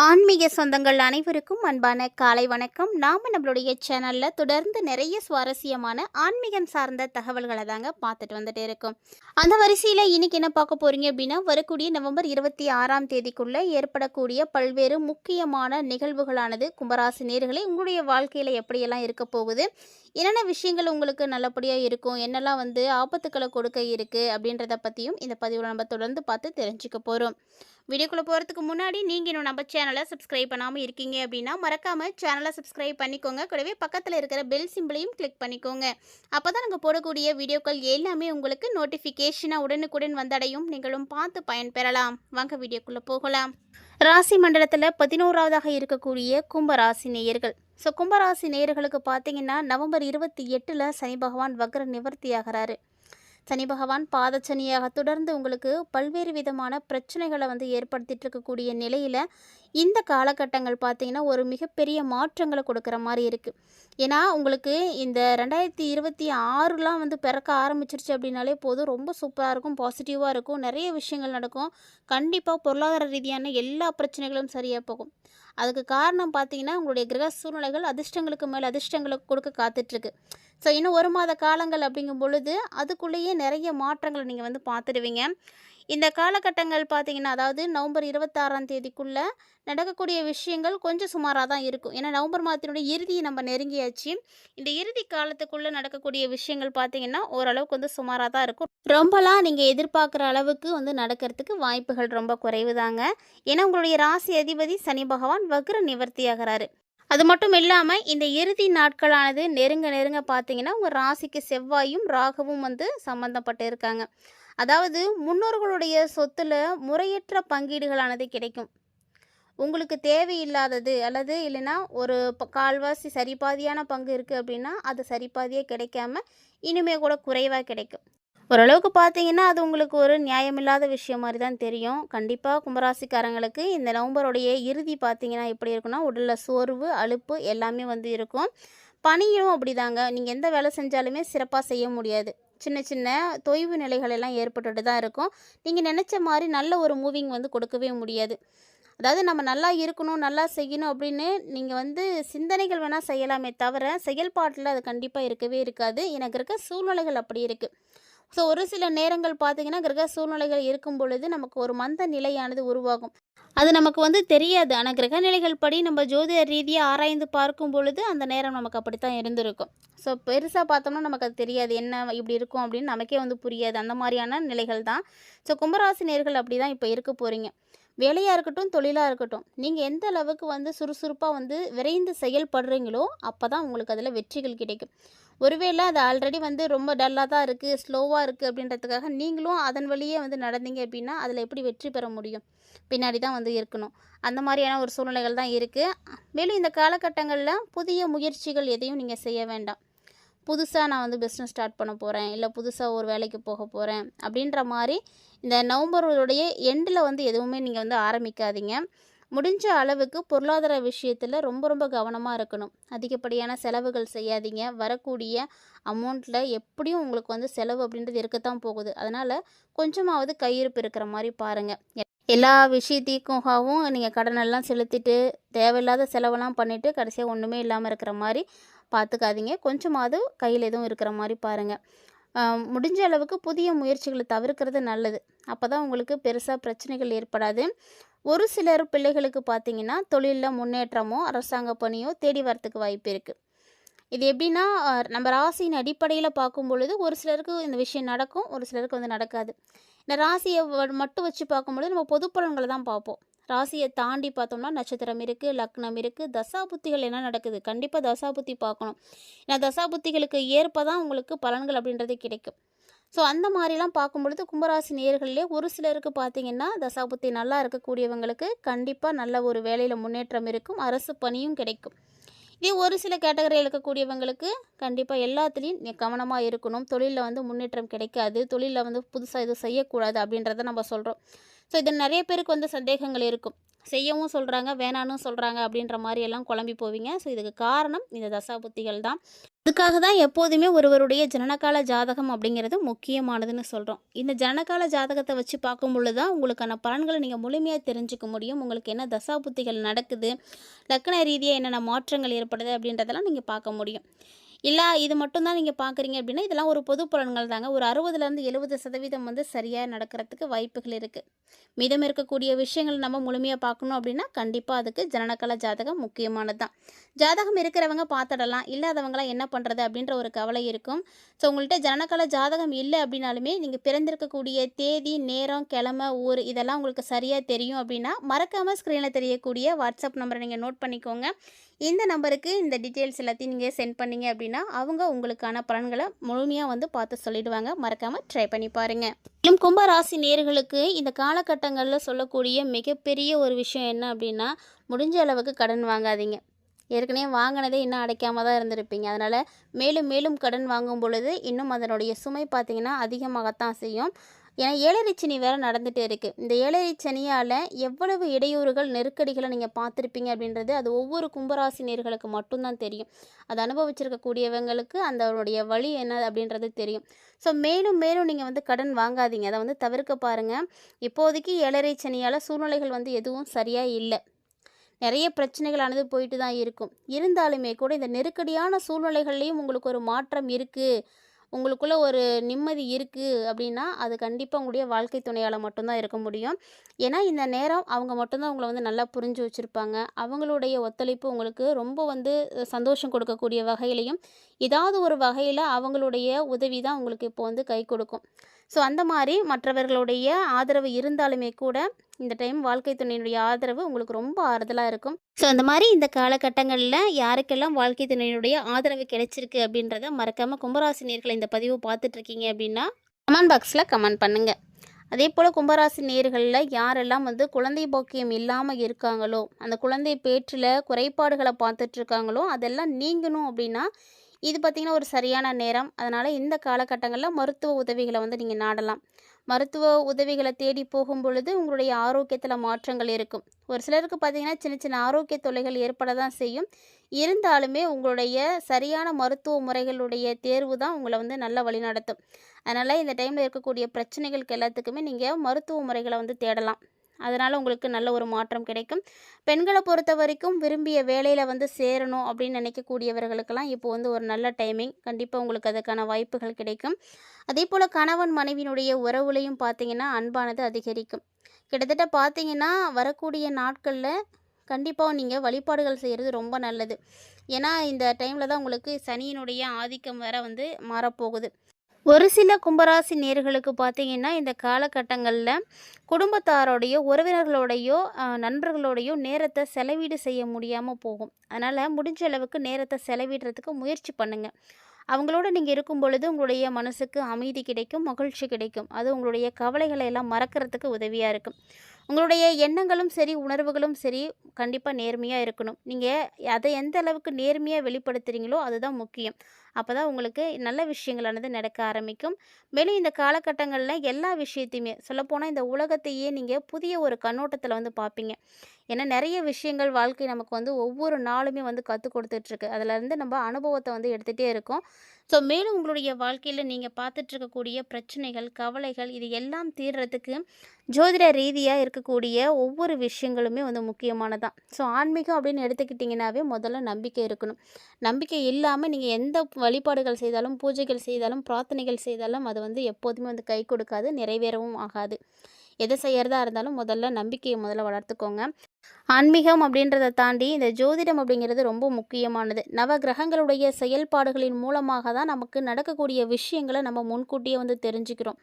ஆன்மீக சொந்தங்கள் அனைவருக்கும் அன்பான காலை வணக்கம். நாம் நம்மளுடைய சேனலில் தொடர்ந்து நிறைய சுவாரஸ்யமான ஆன்மீகம் சார்ந்த தகவல்களை தாங்க பார்த்துட்டு வந்துட்டு இருக்கோம். அந்த வரிசையில் இன்னைக்கு என்ன பார்க்க போகிறீங்க அப்படின்னா, வரக்கூடிய நவம்பர் 26ஆம் தேதிக்குள்ளே ஏற்படக்கூடிய பல்வேறு முக்கியமான நிகழ்வுகளானது கும்பராசி நேயர்களே உங்களுடைய வாழ்க்கையில் எப்படியெல்லாம் இருக்க போகுது, என்னென்ன விஷயங்கள் உங்களுக்கு நல்லபடியாக இருக்கும், என்னெல்லாம் ஆபத்துக்களை கொடுக்க இருக்குது அப்படின்றத பற்றியும் இந்த பதிவில் நம்ம தொடர்ந்து பார்த்து தெரிஞ்சுக்க போகிறோம். வீடியோக்குள்ளே போகிறதுக்கு முன்னாடி நீங்கள் இன்னும் நம்ம சேனலை சப்ஸ்கிரைப் பண்ணாமல் இருக்கீங்க அப்படின்னா மறக்காமல் சேனலை சப்ஸ்கிரைப் பண்ணிக்கோங்க. கூடவே பக்கத்தில் இருக்கிற பெல் சிம்பிளையும் கிளிக் பண்ணிக்கோங்க. அப்போ தான் நாங்கள் போடக்கூடிய வீடியோக்கள் எல்லாமே உங்களுக்கு நோட்டிஃபிகேஷனாக உடனுக்குடன் வந்தடையும். நீங்களும் பார்த்து பயன்பெறலாம். வாங்க வீடியோக்குள்ளே போகலாம். ராசி மண்டலத்தில் 11ஆவதாக இருக்கக்கூடிய கும்பராசி நேயர்கள். ஸோ கும்பராசி நேயர்களுக்கு பார்த்தீங்கன்னா நவம்பர் 28 சனி பகவான் வக்ர நிவர்த்தி ஆகிறாரு. சனி பகவான் பாதச்சனியாக தொடர்ந்து உங்களுக்கு பல்வேறு விதமான பிரச்சனைகளை ஏற்படுத்திட்டு இருக்கக்கூடிய நிலையில் இந்த காலகட்டங்கள் பார்த்தீங்கன்னா ஒரு மிகப்பெரிய மாற்றங்களை கொடுக்குற மாதிரி இருக்குது. ஏன்னா உங்களுக்கு இந்த 2026லாம் பிறக்க ஆரம்பிச்சிருச்சு அப்படின்னாலே போதும், ரொம்ப சூப்பராக இருக்கும், பாசிட்டிவாக இருக்கும், நிறைய விஷயங்கள் நடக்கும். கண்டிப்பாக பொருளாதார ரீதியான எல்லா பிரச்சனைகளும் சரியாக போகும். அதுக்கு காரணம் பார்த்தீங்கன்னா உங்களுடைய கிரக சூழ்நிலைகள் அதிர்ஷ்டங்களுக்கு மேலே அதிர்ஷ்டங்களுக்கு கொடுக்க காத்துட்ருக்கு. ஸோ இன்னும் ஒரு மாத காலங்கள் அப்படிங்கும் பொழுது அதுக்குள்ளேயே நிறைய மாற்றங்களை நீங்கள் பார்த்துடுவீங்க. இந்த காலகட்டங்கள் பார்த்தீங்கன்னா, அதாவது நவம்பர் 26ஆம் தேதிக்குள்ளே நடக்கக்கூடிய விஷயங்கள் கொஞ்சம் சுமாராக தான் இருக்கும். ஏன்னா நவம்பர் மாதத்தினுடைய இறுதியை நம்ம நெருங்கியாச்சு. இந்த இறுதி காலத்துக்குள்ளே நடக்கக்கூடிய விஷயங்கள் பார்த்தீங்கன்னா ஓரளவுக்கு சுமாராக தான் இருக்கும். ரொம்பலாம் நீங்கள் எதிர்பார்க்குற அளவுக்கு நடக்கிறதுக்கு வாய்ப்புகள் ரொம்ப குறைவு தாங்க. ஏன்னா உங்களுடைய ராசி அதிபதி சனி பகவான் வக்ர நிவர்த்தி ஆகிறாரு. அது மட்டும் இல்லாமல் இந்த இறுதி நாட்களானது நெருங்க நெருங்க பார்த்தீங்கன்னா உங்கள் ராசிக்கு செவ்வாயும் ராகுவும் சம்மந்தப்பட்டு இருக்காங்க. அதாவது முன்னோர்களுடைய சொத்துல முறையற்ற பங்கீடுகளானது கிடைக்கும். உங்களுக்கு தேவையில்லாதது அல்லது இல்லைன்னா ஒரு கால்வாசி சரிபாதியான பங்கு இருக்குது அப்படின்னா அது சரிபாதியே கிடைக்காம இனிமே கூட குறைவாக கிடைக்கும். ஓரளவுக்கு பார்த்தீங்கன்னா அது உங்களுக்கு ஒரு நியாயமில்லாத விஷயம் மாதிரி தான் தெரியும். கண்டிப்பாக கும்பராசிக்காரங்களுக்கு இந்த நவம்பருடைய இறுதி பார்த்தீங்கன்னா எப்படி இருக்குன்னா, உடலில் சோர்வு அலுப்பு எல்லாமே இருக்கும். பணியும் அப்படிதாங்க. நீங்கள் எந்த வேலை செஞ்சாலுமே சிறப்பாக செய்ய முடியாது. சின்ன சின்ன தொய்வு நிலைகள் எல்லாம் ஏற்பட்டுட்டு தான் இருக்கும். நீங்கள் நினச்ச மாதிரி நல்ல ஒரு மூவிங் கொடுக்கவே முடியாது. அதாவது நம்ம நல்லா இருக்கணும், நல்லா செய்யணும் அப்படின்னு நீங்கள் சிந்தனைகள் வேணால் செய்யலாமே தவிர செயல்பாட்டில் அது கண்டிப்பாக இருக்கவே இருக்காது. எனக்கு இருக்க சூழ்நிலைகள் அப்படி இருக்குது. ஸோ ஒரு சில நேரங்கள் பார்த்தீங்கன்னா கிரக சூழ்நிலைகள் இருக்கும் பொழுது நமக்கு ஒரு மந்த நிலையானது உருவாகும். அது நமக்கு தெரியாது. ஆனால் கிரக நிலைகள் படி நம்ம ஜோதிட ரீதியாக ஆராய்ந்து பார்க்கும் பொழுது அந்த நேரம் நமக்கு அப்படித்தான் இருந்திருக்கும். ஸோ பெருசாக பார்த்தோம்னா நமக்கு அது தெரியாது, என்ன இப்படி இருக்கும் அப்படின்னு நமக்கே புரியாது. அந்த மாதிரியான நிலைகள் தான். ஸோ கும்பராசி நேர்கள் அப்படி தான் இப்போ இருக்க போகிறீங்க. வேலையாக இருக்கட்டும், தொழிலாக இருக்கட்டும், நீங்கள் எந்த அளவுக்கு சுறுசுறுப்பாக விரைந்து செயல்படுறீங்களோ அப்போ தான் உங்களுக்கு அதில் வெற்றிகள் கிடைக்கும். ஒருவேளை அது ஆல்ரெடி ரொம்ப டல்லாக தான் இருக்குது, ஸ்லோவாக இருக்குது அப்படின்றதுக்காக நீங்களும் அதன் வழியே நடந்தீங்க அப்படின்னா அதில் எப்படி வெற்றி பெற முடியும்? பின்னாடி தான் இருக்கணும். அந்த மாதிரியான ஒரு சூழ்நிலைகள் தான் இருக்குது. மேலும் இந்த காலகட்டங்களில் புதிய முயற்சிகள் எதையும் நீங்கள் செய்ய வேண்டாம். புதுசாக நான் பிஸ்னஸ் ஸ்டார்ட் பண்ண போகிறேன், இல்லை புதுசாக ஒரு வேலைக்கு போக போகிறேன் அப்படின்ற மாதிரி இந்த நவம்பருடைய எண்டில் எதுவுமே நீங்கள் ஆரம்பிக்காதீங்க. முடிஞ்ச அளவுக்கு பொருளாதார விஷயத்தில் ரொம்ப ரொம்ப கவனமாக இருக்கணும். அதிகப்படியான செலவுகள் செய்யாதீங்க. வரக்கூடிய அமௌண்ட்டில் எப்படியும் உங்களுக்கு செலவு அப்படின்றது இருக்கத்தான் போகுது. அதனால் கொஞ்சமாவது கையிருப்பு இருக்கிற மாதிரி பாருங்கள். எல்லா விஷயத்துக்காகவும் நீங்கள் கடனெல்லாம் செலுத்திட்டு தேவையில்லாத செலவெல்லாம் பண்ணிவிட்டு கடைசியாக ஒன்றுமே இல்லாமல் இருக்கிற மாதிரி பார்த்துக்காதீங்க. கொஞ்சமாவது கையில் எதுவும் இருக்கிற மாதிரி பாருங்கள். முடிஞ்ச அளவுக்கு புதிய முயற்சிகளை தவிர்க்கிறது நல்லது. அப்போ தான் உங்களுக்கு பெருசாக பிரச்சனைகள் ஏற்படாது. ஒரு சிலர் பிள்ளைகளுக்கு பார்த்தீங்கன்னா தொழிலில் முன்னேற்றமோ அரசாங்க பணியோ தேடி வரத்துக்கு வாய்ப்பு இருக்குது. இது எப்படின்னா நம்ம ராசியின் அடிப்படையில் பார்க்கும் பொழுது ஒரு சிலருக்கு இந்த விஷயம் நடக்கும், ஒரு சிலருக்கு நடக்காது. இந்த ராசியை மட்டும் வச்சு பார்க்கும்பொழுது நம்ம பொது பலன்களை தான் பார்ப்போம். ராசியை தாண்டி பார்த்தோம்னா நட்சத்திரம் இருக்குது, லக்னம் இருக்குது, தசாபுத்திகள் என்ன நடக்குது, கண்டிப்பாக தசாபுத்தி பார்க்கணும். ஏன்னா தசாபுத்திகளுக்கு ஏற்ப தான் உங்களுக்கு பலன்கள் அப்படின்றது கிடைக்கும். ஸோ அந்த மாதிரிலாம் பார்க்கும்பொழுது கும்பராசி நேயர்களே ஒரு சிலருக்கு பார்த்தீங்கன்னா தசாபுத்தி நல்லா இருக்கக்கூடியவங்களுக்கு கண்டிப்பாக நல்ல ஒரு வேலையில் முன்னேற்றம் இருக்கும், அரசு பணியும் கிடைக்கும். இதே ஒரு சில கேட்டகரியில் இருக்கக்கூடியவங்களுக்கு கண்டிப்பாக எல்லாத்துலேயும் கவனமாக இருக்கணும். தொழிலில் முன்னேற்றம் கிடைக்காது, தொழிலில் புதுசாக எதுவும் செய்யக்கூடாது அப்படின்றத நம்ம சொல்கிறோம். ஸோ இது நிறைய பேருக்கு சந்தேகங்கள் இருக்கும். செய்யவும் சொல்கிறாங்க, வேணான்னு சொல்கிறாங்க அப்படின்ற மாதிரி எல்லாம் குழம்பி போவீங்க. ஸோ இதுக்கு காரணம் இந்த தசாபுத்திகள் தான். அதுக்காக தான் எப்போதுமே ஒருவருடைய ஜனனகால ஜாதகம் அப்படிங்கிறது முக்கியமானதுன்னு சொல்கிறோம். இந்த ஜனனகால ஜாதகத்தை வச்சு பார்க்கும் பொழுது தான் உங்களுக்கான பலன்களை நீங்கள் முழுமையாக தெரிஞ்சுக்க முடியும். உங்களுக்கு என்ன தசாபுத்திகள் நடக்குது, லக்ன ரீதியாக என்னென்ன மாற்றங்கள் ஏற்படுது அப்படின்றதெல்லாம் நீங்கள் பார்க்க முடியும். இல்ல இது மட்டும் தான் நீங்க பார்க்குறீங்க அப்படின்னா, இதெல்லாம் ஒரு பொது பலன்கள் தாங்க. ஒரு 60லேருந்து 70% வந்து சரியா நடக்கிறதுக்கு வாய்ப்புகள் இருக்கு. மீதம் இருக்கக்கூடிய விஷயங்கள் நம்ம முழுமையா பார்க்கணும் அப்படின்னா, கண்டிப்பா அதுக்கு ஜனனகால ஜாதகம் முக்கியமானது தான். ஜாதகம் இருக்கிறவங்க பார்த்துடலாம். இல்லாதவங்கலாம் என்ன பண்ணுறது அப்படின்ற ஒரு கவலை இருக்கும். ஸோ உங்கள்கிட்ட ஜனனகால ஜாதகம் இல்லை அப்படின்னாலுமே, நீங்கள் பிறந்திருக்கக்கூடிய தேதி, நேரம், கிழமை, ஊர் இதெல்லாம் உங்களுக்கு சரியாக தெரியும் அப்படின்னா, மறக்காமல் ஸ்க்ரீனில் தெரியக்கூடிய வாட்ஸ்அப் நம்பரை நீங்கள் நோட் பண்ணிக்கோங்க. இந்த நம்பருக்கு இந்த டீட்டெயில்ஸ் எல்லாத்தையும் நீங்கள் சென்ட் பண்ணீங்க அப்படின்னா அவங்க உங்களுக்கான பலன்களை முழுமையாக வந்து பார்த்து சொல்லிடுவாங்க. மறக்காமல் ட்ரை பண்ணி பாருங்கள். மேலும் கும்பராசி நேர்களுக்கு இந்த காலகட்டங்களில் சொல்லக்கூடிய மிகப்பெரிய ஒரு விஷயம் என்ன அப்படின்னா, முடிஞ்ச அளவுக்கு கடன் வாங்காதீங்க. ஏற்கனவே வாங்கினதே இன்னும் அடைக்காம தான் இருந்திருப்பீங்க. அதனால் மேலும் மேலும் கடன் வாங்கும் பொழுது இன்னும் அதனுடைய சுமை பார்த்திங்கன்னா அதிகமாகத்தான் செய்யும். ஏன்னா ஏழரை சனி வேறு நடந்துகிட்டே இருக்குது. இந்த ஏழரை சனியால் எவ்வளவு இடையூறுகள் நெருக்கடிகளை நீங்கள் பார்த்துருப்பீங்க அப்படின்றது அது ஒவ்வொரு கும்பராசினியர்களுக்கு மட்டும்தான் தெரியும். அதை அனுபவிச்சிருக்கக்கூடியவங்களுக்கு அதனுடைய வழி என்ன அப்படின்றது தெரியும். ஸோ மேலும் மேலும் நீங்கள் வந்து கடன் வாங்காதீங்க. அதை வந்து தவிர்க்க பாருங்கள். இப்போதைக்கு ஏழரை சனியால் சூழ்நிலைகள் வந்து எதுவும் சரியாக இல்லை. நிறைய பிரச்சனைகளானது போயிட்டு தான் இருக்கும். இருந்தாலுமே கூட இந்த நெருக்கடியான சூழ்நிலைகள்லேயும் உங்களுக்கு ஒரு மாற்றம் இருக்குது, உங்களுக்குள்ள ஒரு நிம்மதி இருக்குது அப்படின்னா, அது கண்டிப்பாக உங்களுடைய வாழ்க்கை துணையால் மட்டும்தான் இருக்க முடியும். ஏன்னா இந்த நேரம் அவங்க மட்டும்தான் உங்களை வந்து நல்லா புரிஞ்சு வச்சுருப்பாங்க. அவங்களுடைய ஒத்துழைப்பு உங்களுக்கு ரொம்ப வந்து சந்தோஷம் கொடுக்கக்கூடிய வகையிலையும், ஏதாவது ஒரு வகையில் அவங்களுடைய உதவி தான் உங்களுக்கு இப்போ வந்து கை கொடுக்கும். ஸோ அந்த மாதிரி மற்றவர்களுடைய ஆதரவு இருந்தாலுமே கூட இந்த டைம் வாழ்க்கை துணையினுடைய ஆதரவு உங்களுக்கு ரொம்ப ஆறுதலாக இருக்கும். ஸோ அந்த மாதிரி இந்த காலகட்டங்களில் யாருக்கெல்லாம் வாழ்க்கை துணையினுடைய ஆதரவு கிடைச்சிருக்கு அப்படின்றத மறக்காமல் கும்பராசி நேயர்கள் இந்த பதிவு பார்த்துட்ருக்கீங்க அப்படின்னா கமெண்ட் பாக்ஸில் கமெண்ட் பண்ணுங்கள். அதே போல் கும்பராசி நேயர்களில் யாரெல்லாம் வந்து குழந்தை பாக்கியம் இல்லாமல் இருக்காங்களோ, அந்த குழந்தை பேற்றில் குறைபாடுகளை பார்த்துட்ருக்காங்களோ அதெல்லாம் நீங்கணும் அப்படின்னா இது பார்த்திங்கன்னா ஒரு சரியான நேரம். அதனால் இந்த காலகட்டங்களில் மருத்துவ உதவிகளை வந்து நீங்கள் நாடலாம். மருத்துவ உதவிகளை தேடி போகும் பொழுது உங்களுடைய ஆரோக்கியத்தில் மாற்றங்கள் இருக்கும். ஒரு சிலருக்கு பார்த்திங்கன்னா சின்ன சின்ன ஆரோக்கிய தொல்லைகள் ஏற்பட தான் செய்யும். இருந்தாலுமே உங்களுடைய சரியான மருத்துவ முறைகளுடைய தேர்வு தான் உங்களை வந்து நல்லா வழிநடத்தும். அதனால் இந்த டைமில் இருக்கக்கூடிய பிரச்சனைகளுக்கு எல்லாத்துக்குமே நீங்கள் மருத்துவ முறைகளை வந்து தேடலாம். அதனால் உங்களுக்கு நல்ல ஒரு மாற்றம் கிடைக்கும். பெண்களை பொறுத்த வரைக்கும் விரும்பிய வேலையில் வந்து சேரணும் அப்படின்னு நினைக்கக்கூடியவர்களுக்கெல்லாம் இப்போ வந்து ஒரு நல்ல டைமிங். கண்டிப்பாக உங்களுக்கு அதுக்கான வாய்ப்புகள் கிடைக்கும். அதே போல் கணவன் மனைவியினுடைய உறவுலையும் பார்த்திங்கன்னா அன்பானது அதிகரிக்கும். கிட்டத்தட்ட பார்த்திங்கன்னா வரக்கூடிய நாட்களில் கண்டிப்பாக நீங்கள் வழிபாடுகள் செய்கிறது ரொம்ப நல்லது. ஏன்னா இந்த டைமில் தான் உங்களுக்கு சனியினுடைய ஆதிக்கம் வேற வந்து மாறப்போகுது. ஒரு சில கும்பராசி நேர்களுக்கு பார்த்திங்கன்னா இந்த காலகட்டங்களில் குடும்பத்தாரோடையோ உறவினர்களோடையோ நண்பர்களோடையோ நேரத்தை செலவீடு செய்ய முடியாமல் போகும். அதனால் முடிஞ்ச அளவுக்கு நேரத்தை செலவிடுறதுக்கு முயற்சி பண்ணுங்கள். அவங்களோட நீங்கள் இருக்கும் பொழுது உங்களுடைய மனசுக்கு அமைதி கிடைக்கும், மகிழ்ச்சி கிடைக்கும். அது உங்களுடைய கவலைகளை எல்லாம் மறக்கிறதுக்கு உதவியாக இருக்கும். உங்களுடைய எண்ணங்களும் சரி உணர்வுகளும் சரி கண்டிப்பாக நேர்மையாக இருக்கணும். நீங்கள் அதை எந்த அளவுக்கு நேர்மையாக வெளிப்படுத்துகிறீங்களோ அதுதான் முக்கியம். அப்போ தான் உங்களுக்கு நல்ல விஷயங்களானது நடக்க ஆரம்பிக்கும். மேலும் இந்த காலகட்டங்களில் எல்லா விஷயத்தையுமே சொல்லப்போனால் இந்த உலகத்தையே நீங்கள் புதிய ஒரு கண்ணோட்டத்தில் வந்து பார்ப்பீங்க. ஏன்னா நிறைய விஷயங்கள் வாழ்க்கை நமக்கு வந்து ஒவ்வொரு நாளுமே வந்து கற்றுக் கொடுத்துட்ருக்கு. அதிலேருந்து நம்ம அனுபவத்தை வந்து எடுத்துகிட்டே இருக்கோம். ஸோ மேலும் உங்களுடைய வாழ்க்கையில் நீங்கள் பார்த்துட்ருக்கக்கூடிய பிரச்சனைகள், கவலைகள் இது எல்லாம் தீர்றதுக்கு ஜோதிட ரீதியாக இருக்கக்கூடிய ஒவ்வொரு விஷயங்களுமே வந்து முக்கியமானதான். ஸோ ஆன்மீகம் அப்படின்னு எடுத்துக்கிட்டிங்கனாவே முதல்ல நம்பிக்கை இருக்கணும். நம்பிக்கை இல்லாமல் நீங்கள் எந்த வழிபாடுகள் செய்தாலும், பூஜைகள் செய்தாலும், பிரார்த்தனைகள் செய்தாலும் அது வந்து எப்போதுமே வந்து கை கொடுக்காது, நிறைவேறவும் ஆகாது. எதை செய்கிறதா இருந்தாலும் முதல்ல நம்பிக்கையை முதல்ல வளர்த்துக்கோங்க. ஆன்மீகம் அப்படின்றத தாண்டி இந்த ஜோதிடம் அப்படிங்கிறது ரொம்ப முக்கியமானது. நவ கிரகங்களுடைய செயல்பாடுகளின் மூலமாக தான் நமக்கு நடக்கக்கூடிய விஷயங்களை நம்ம முன்கூட்டியே வந்து தெரிஞ்சுக்கிறோம்.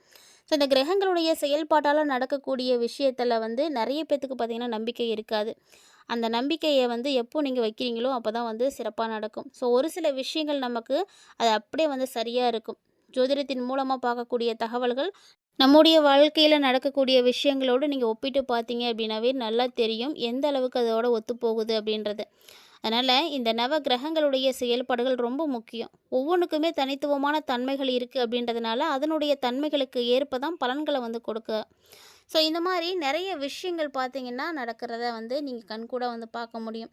ஸோ இந்த கிரகங்களுடைய செயல்பாட்டால் நடக்கக்கூடிய விஷயத்தில் வந்து நிறைய பேர்த்துக்கு பார்த்திங்கன்னா நம்பிக்கை இருக்காது. அந்த நம்பிக்கையை வந்து எப்போ நீங்கள் வைக்கிறீங்களோ அப்போ தான் வந்து சிறப்பாக நடக்கும். ஸோ ஒரு சில விஷயங்கள் நமக்கு அது அப்படியே வந்து சரியாக இருக்கும். ஜோதிடத்தின் மூலமாக பார்க்கக்கூடிய தகவல்கள் நம்முடைய வாழ்க்கையில் நடக்கக்கூடிய விஷயங்களோடு நீங்கள் ஒப்பிட்டு பார்த்தீங்க அப்படின்னாவே நல்லா தெரியும் எந்த அளவுக்கு அதோட ஒத்துப்போகுது அப்படின்றது. அதனால் இந்த நவ கிரகங்களுடைய செயல்பாடுகள் ரொம்ப முக்கியம். ஒவ்வொன்றுக்குமே தனித்துவமான தன்மைகள் இருக்குது அப்படின்றதுனால அதனுடைய தன்மைகளுக்கு ஏற்ப தான் பலன்களை வந்து கொடுக்க. ஸோ இந்த மாதிரி நிறைய விஷயங்கள் பார்த்தீங்கன்னா நடக்கிறத வந்து நீங்கள் கண்கூட வந்து பார்க்க முடியும்.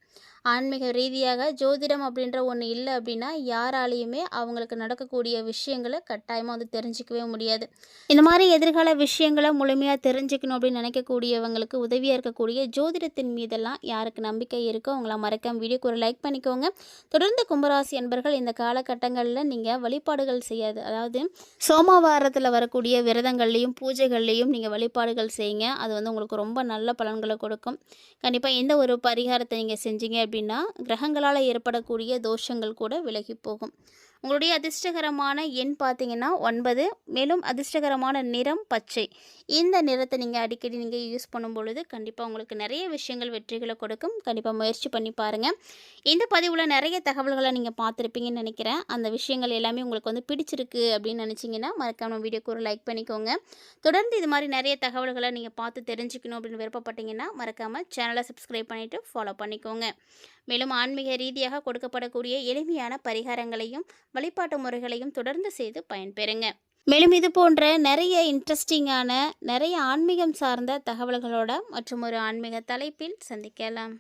ஆன்மீக ரீதியாக ஜோதிடம் அப்படின்ற ஒன்று இல்லை அப்படின்னா யாராலையுமே அவங்களுக்கு நடக்கக்கூடிய விஷயங்களை கட்டாயமாக வந்து தெரிஞ்சிக்கவே முடியாது. இந்த மாதிரி எதிர்கால விஷயங்களை முழுமையாக தெரிஞ்சுக்கணும் அப்படின்னு நினைக்கக்கூடியவங்களுக்கு உதவியாக இருக்கக்கூடிய ஜோதிடத்தின் மீதெல்லாம் யாருக்கு நம்பிக்கை இருக்கோ அவங்கள மறக்காம வீடியோக்கு ஒரு லைக் பண்ணிக்கோங்க. தொடர்ந்து கும்பராசி அன்பர்கள் இந்த காலகட்டங்களில் நீங்கள் வழிபாடுகள் செய்யாது, அதாவது சோமவாரத்தில் வரக்கூடிய விரதங்கள்லையும் பூஜைகள்லையும் நீங்கள் வழிபாடுகள் செய்யுங்க. அது வந்து உங்களுக்கு ரொம்ப நல்ல பலன்களை கொடுக்கும். கண்டிப்பாக எந்த ஒரு பரிகாரத்தை நீங்கள் செஞ்சீங்க அப்படின்னா கிரகங்களால் ஏற்படக்கூடிய தோஷங்கள் கூட விலகி போகும். உங்களுடைய அதிர்ஷ்டகரமான எண் பார்த்தீங்கன்னா 9. மேலும் அதிர்ஷ்டகரமான நிறம் பச்சை. இந்த நிறத்தை நீங்கள் அடிக்கடி நீங்கள் யூஸ் பண்ணும் பொழுது கண்டிப்பாக உங்களுக்கு நிறைய விஷயங்கள் வெற்றிகளை கொடுக்கும். கண்டிப்பாக முயற்சி பண்ணி பாருங்கள். இந்த பதிவில் நிறைய தகவல்களை நீங்கள் பார்த்துருப்பீங்கன்னு நினைக்கிறேன். அந்த விஷயங்கள் எல்லாமே உங்களுக்கு வந்து பிடிச்சிருக்கு அப்படின்னு நினச்சிங்கன்னா மறக்காம வீடியோக்கு ஒரு லைக் பண்ணிக்கோங்க. தொடர்ந்து இது மாதிரி நிறைய தகவல்களை நீங்கள் பார்த்து தெரிஞ்சுக்கணும் அப்படின்னு விருப்பப்பட்டீங்கன்னா மறக்காமல் சேனலை சப்ஸ்கிரைப் பண்ணிவிட்டு ஃபாலோ பண்ணிக்கோங்க. மேலும் ஆன்மீக ரீதியாக கொடுக்கப்படக்கூடிய எளிமையான பரிகாரங்களையும் வழிபாட்டு முறைகளையும் தொடர்ந்து செய்து பயன்பெறுங்க. மேலும் இது போன்ற நிறைய இன்ட்ரெஸ்டிங்கான நிறைய ஆன்மீகம் சார்ந்த தகவல்களோட மற்றும் ஒரு ஆன்மீக தலைப்பில் சந்திக்கலாம்.